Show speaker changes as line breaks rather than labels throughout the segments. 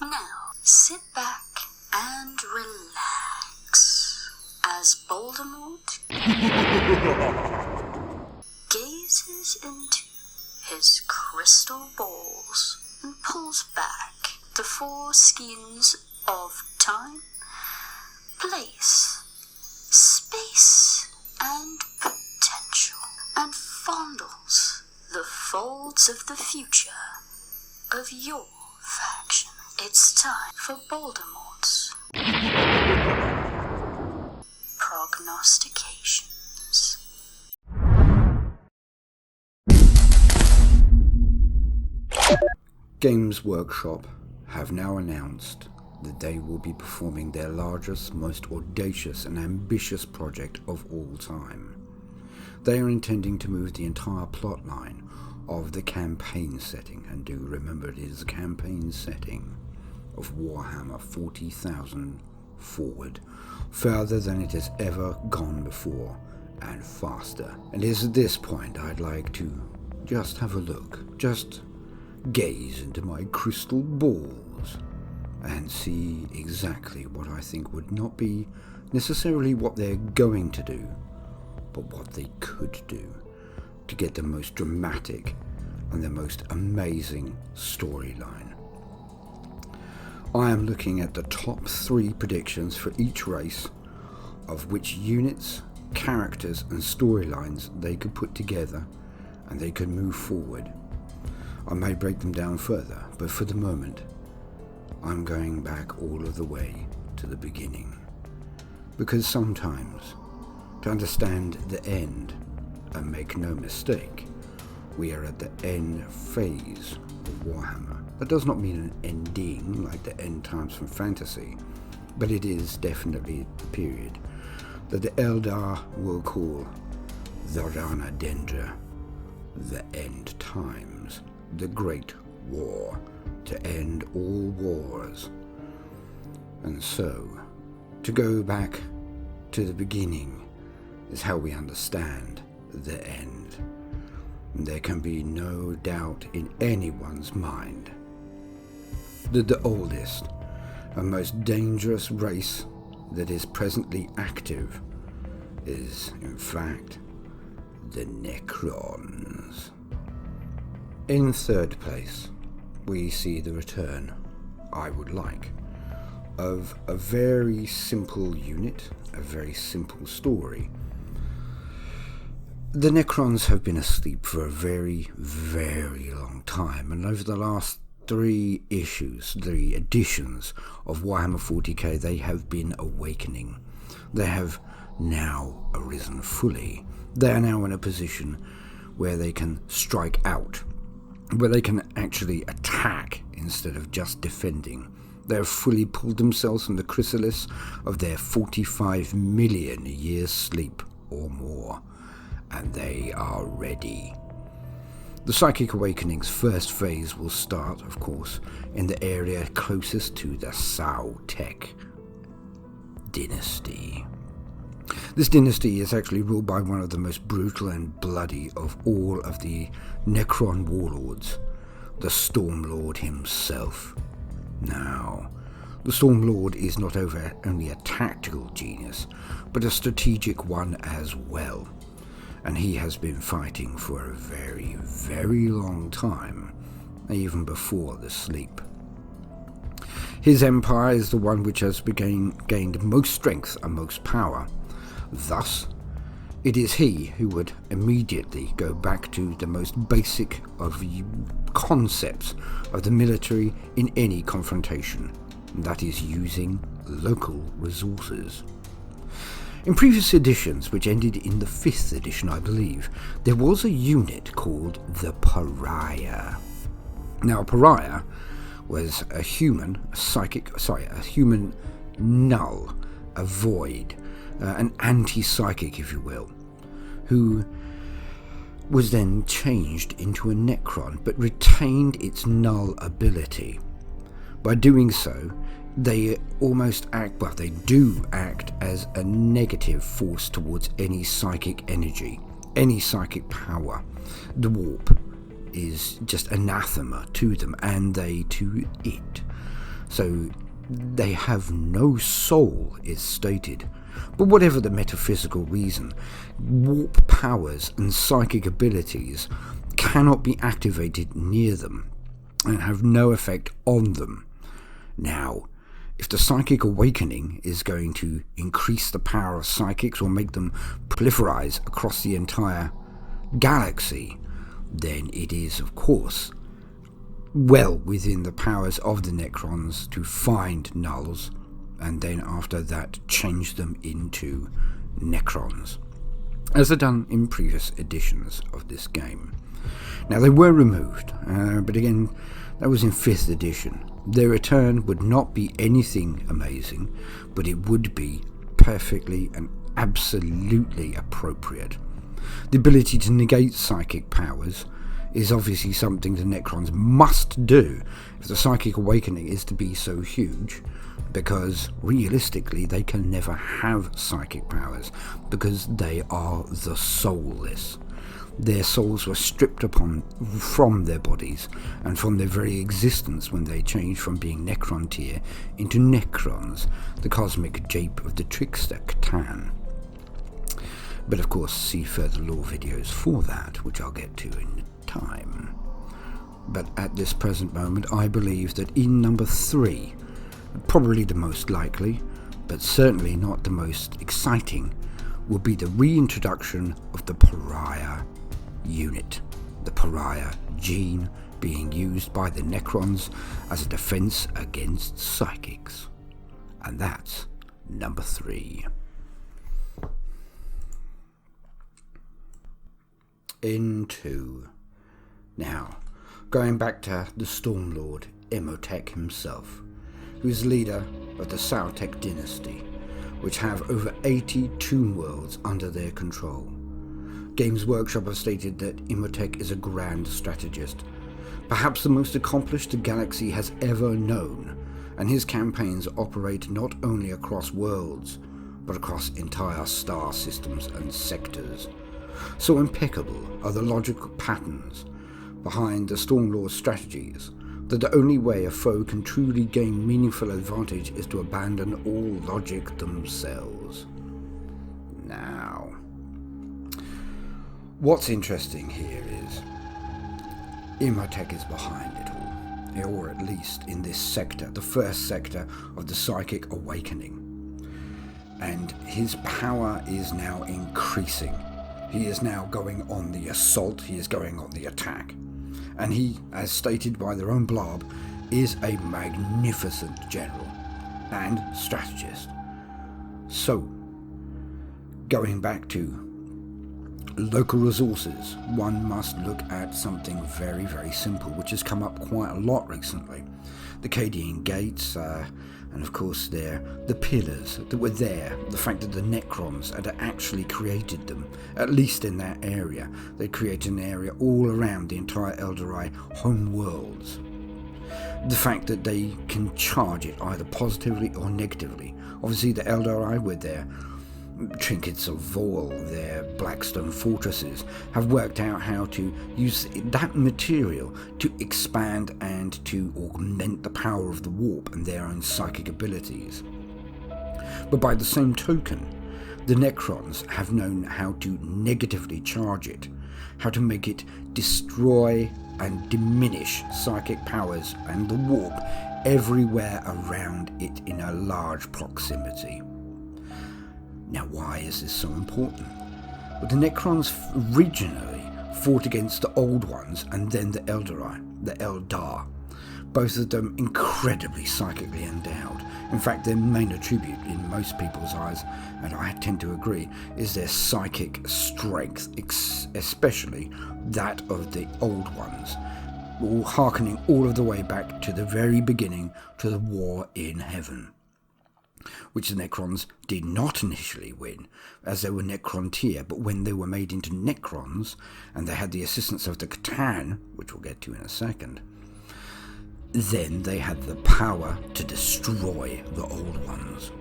Now, sit back and relax as Baldermort gazes into his crystal balls and pulls back the four skins of time, place, space, and potential, and fondles the folds of the future of your faction. It's time for Baldermort's Prognostications.
Games Workshop have now announced that they will be performing their largest, most audacious and ambitious project of all time. They are intending to move the entire plotline of the campaign setting, and do remember it is a campaign setting, of Warhammer 40,000 forward, further than it has ever gone before, and faster. And it is at this point I'd like to just have a look, just gaze into my crystal balls, and see exactly what I think would not be necessarily what they're going to do, but what they could do to get the most dramatic and the most amazing storyline. I am looking at the top 3 predictions for each race of which units, characters and storylines they could put together and they could move forward. I may break them down further, but for the moment I'm going back all of the way to the beginning, because sometimes to understand the end, and make no mistake, we are at the end phase of Warhammer. That does not mean an ending like the end times from fantasy, but it is definitely the period that the Eldar will call the Rana Dendra, the end times, the Great War, to end all wars. And so, to go back to the beginning is how we understand the end. There can be no doubt in anyone's mind that the oldest and most dangerous race that is presently active is, in fact, the Necrons. In third place, we see the return, I would like, of a very simple unit, a very simple story. The Necrons have been asleep for a very, very long time, and over the last 3 editions of Warhammer 40K, they have been awakening. They have now arisen fully. They are now in a position where they can strike out, where they can actually attack instead of just defending. They have fully pulled themselves from the chrysalis of their 45 million years sleep or more, and they are ready. The Psychic Awakening's first phase will start, of course, in the area closest to the Sautek dynasty. This dynasty is actually ruled by one of the most brutal and bloody of all of the Necron warlords, the Stormlord himself. Now, the Stormlord is not only a tactical genius, but a strategic one as well. And he has been fighting for a very, very long time, even before the sleep. His empire is the one which has gained most strength and most power. Thus, it is he who would immediately go back to the most basic of concepts of the military in any confrontation, and that is using local resources. In previous editions, which ended in the 5th edition, I believe, there was a unit called the Pariah. Now, a Pariah was a human null, a void, an anti-psychic, if you will, who was then changed into a Necron, but retained its null ability. By doing so, they do act as a negative force towards any psychic energy, any psychic power. The warp is just anathema to them, and they to it. so they have no soul, is stated. But whatever the metaphysical reason, warp powers and psychic abilities cannot be activated near them and have no effect on them. Now, if the psychic awakening is going to increase the power of psychics or make them proliferize across the entire galaxy, then it is, of course, well within the powers of the Necrons to find nulls and then after that change them into Necrons, as they've done in previous editions of this game. Now, they were removed, but again, that was in 5th edition. Their return would not be anything amazing, but it would be perfectly and absolutely appropriate. The ability to negate psychic powers is obviously something the Necrons must do if the psychic awakening is to be so huge, because realistically they can never have psychic powers because they are the soulless. Their souls were stripped from their bodies and from their very existence when they changed from being Necron tier into Necrons, the cosmic jape of the trickster Catan. But of course, see further lore videos for that, which I'll get to in time. But at this present moment, I believe that in number 3, probably the most likely, but certainly not the most exciting, will be the reintroduction of the Pariah unit, the Pariah gene being used by the Necrons as a defense against psychics. And that's number 3. In 2. Now, going back to the Stormlord Imhotep himself, who is leader of the Sautek dynasty, which have over 80 tomb worlds under their control. Games Workshop have stated that Imhotep is a grand strategist, perhaps the most accomplished the galaxy has ever known, and his campaigns operate not only across worlds, but across entire star systems and sectors. So impeccable are the logical patterns behind the Stormlord's strategies that the only way a foe can truly gain meaningful advantage is to abandon all logic themselves. Now, what's interesting here is Imhotep is behind it all, or at least in this sector, the first sector of the psychic awakening. And his power is now increasing. He is now going on the assault, he is going on the attack. And he, as stated by their own blog, is a magnificent general and strategist. So, going back to local resources, one must look at something very, very simple, which has come up quite a lot recently. The Cadian Gates, and of course the pillars that were there, the fact that the Necrons had actually created them, at least in that area. They created an area all around the entire Eldari home worlds. The fact that they can charge it either positively or negatively. Obviously the Eldari with their trinkets of Vol, their Blackstone fortresses, have worked out how to use that material to expand and to augment the power of the warp and their own psychic abilities. But by the same token, the Necrons have known how to negatively charge it, how to make it destroy and diminish psychic powers and the warp everywhere around it in a large proximity. Now, why is this so important? Well, the Necrons originally fought against the Old Ones and then the Eldar, both of them incredibly psychically endowed. In fact, their main attribute in most people's eyes, and I tend to agree, is their psychic strength, especially that of the Old Ones, all harkening all of the way back to the very beginning, to the War in Heaven, which the Necrons did not initially win, as they were Necron tier, but when they were made into Necrons, and they had the assistance of the Catan, which we'll get to in a second, then they had the power to destroy the Old Ones.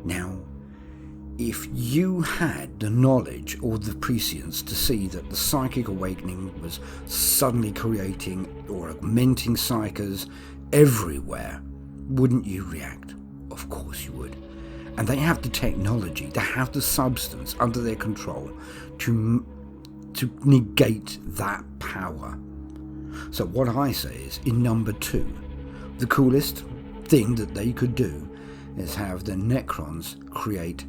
Now, if you had the knowledge or the prescience to see that the psychic awakening was suddenly creating or augmenting psychers everywhere, wouldn't you react? Of course you would. And they have the technology, they have the substance under their control to negate that power. So what I say is, in number 2, the coolest thing that they could do is have the Necrons create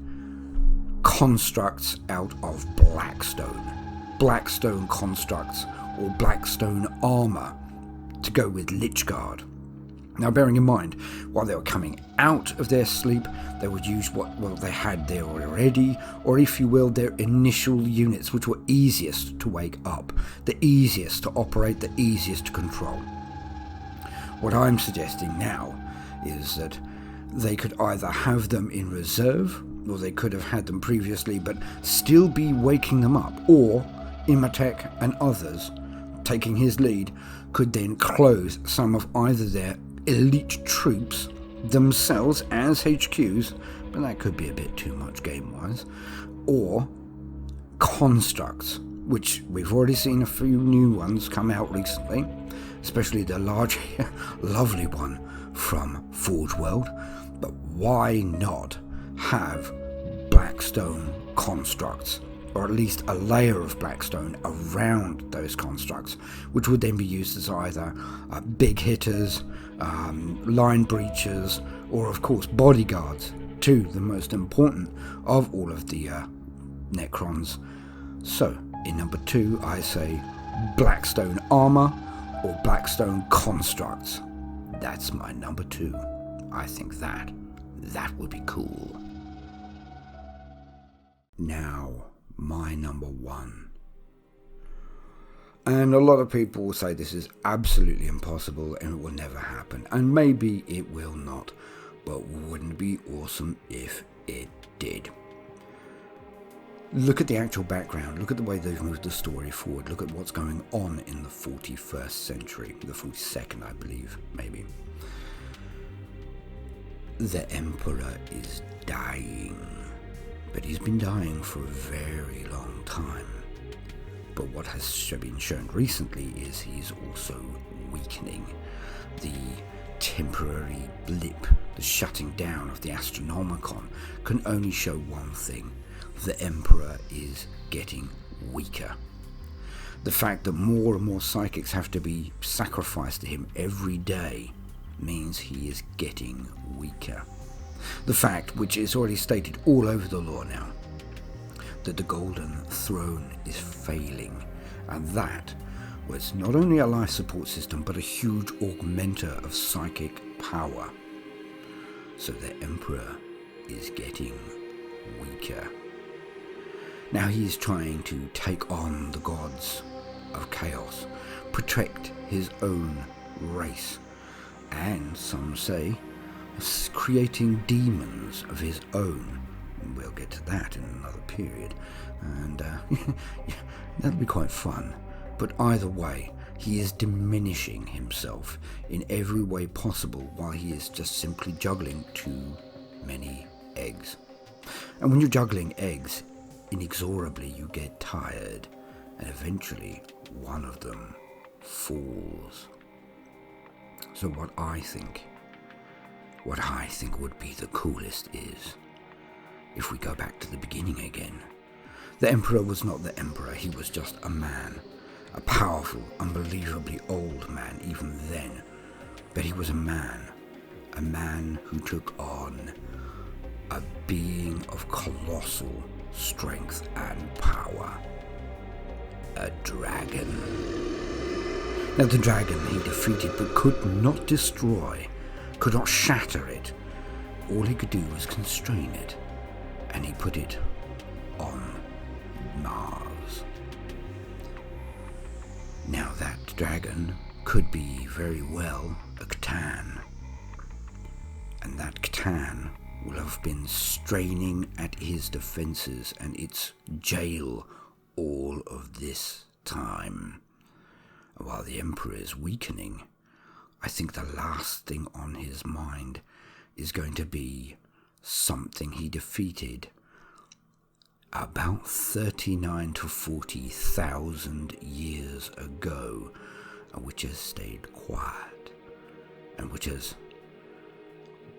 constructs out of Blackstone constructs, or Blackstone armour, to go with Lichguard. Now, bearing in mind, while they were coming out of their sleep, they would use what they had there already, or if you will, their initial units, which were easiest to wake up, the easiest to operate, the easiest to control. What I'm suggesting now is that they could either have them in reserve, or they could have had them previously but still be waking them up, or Imatek and others, taking his lead, could then close some of either their elite troops themselves as HQs, but that could be a bit too much game-wise, or constructs, which we've already seen a few new ones come out recently, especially the large, lovely one from Forge World. But why not have Blackstone constructs, or at least a layer of Blackstone around those constructs, which would then be used as either big hitters, line breachers, or of course bodyguards to the most important of all of the Necrons. So in number 2 I say Blackstone armor or Blackstone constructs. That's my number 2. I think that would be cool. Now, my number 1. And a lot of people will say this is absolutely impossible and it will never happen. And maybe it will not. But wouldn't it be awesome if it did? Look at the actual background. Look at the way they've moved the story forward. Look at what's going on in the 41st century. The 42nd, I believe, maybe. The Emperor is dying. But he's been dying for a very long time. But what has been shown recently is he's also weakening. The temporary blip, the shutting down of the Astronomicon, can only show one thing. The Emperor is getting weaker. The fact that more and more psychics have to be sacrificed to him every day means he is getting weaker. The fact, which is already stated all over the lore now, that the Golden Throne is failing, and that was not only a life support system but a huge augmenter of psychic power. So the Emperor is getting weaker. Now he is trying to take on the gods of chaos, protect his own race, and some say creating demons of his own. We'll get to that in another period, and that'll be quite fun. But either way, he is diminishing himself in every way possible while he is just simply juggling too many eggs. And when you're juggling eggs, inexorably you get tired, and eventually one of them falls. So what I think would be the coolest is, if we go back to the beginning again, the Emperor was not the Emperor, he was just a man. A powerful, unbelievably old man even then. But he was a man who took on a being of colossal strength and power. A dragon. Now the dragon he defeated but could not destroy, could not shatter it. All he could do was constrain it, and he put it on Mars. Now that dragon could be very well a Catan, and that Catan will have been straining at his defences and its jail all of this time. While the Emperor is weakening, I think the last thing on his mind is going to be something he defeated about 39 to 40,000 years ago, which has stayed quiet. and which has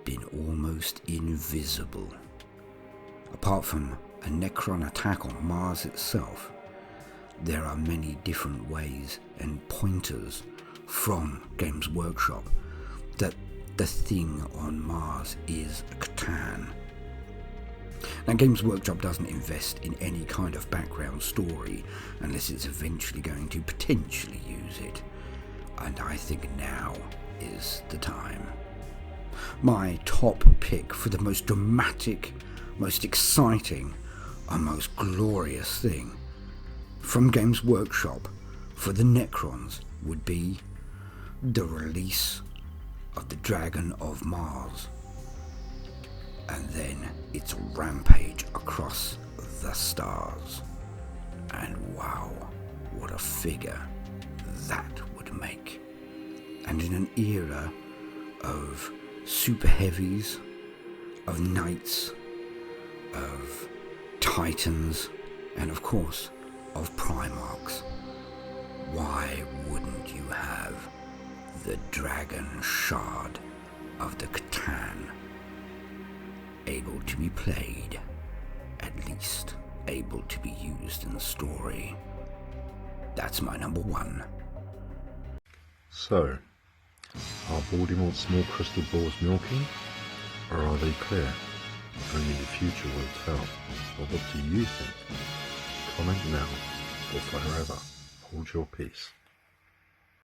been almost invisible. Apart from a Necron attack on Mars itself, there are many different ways and pointers from Games Workshop that the thing on Mars is Catan. Now, Games Workshop doesn't invest in any kind of background story unless it's eventually going to potentially use it, and I think now is the time. My top pick for the most dramatic, most exciting, and most glorious thing from Games Workshop for the Necrons would be the release of the Dragon of Mars, and then its rampage across the stars. And wow, what a figure that would make. And in an era of super heavies, of knights, of titans, and of course of Primarchs, why wouldn't you have the Dragon Shard of the Catan able to be played, at least able to be used in the story? That's my number one.
So, are Baldermort small crystal balls milky, or are they clear? Only the future will tell. But what do you think? Comment now, or forever hold your peace.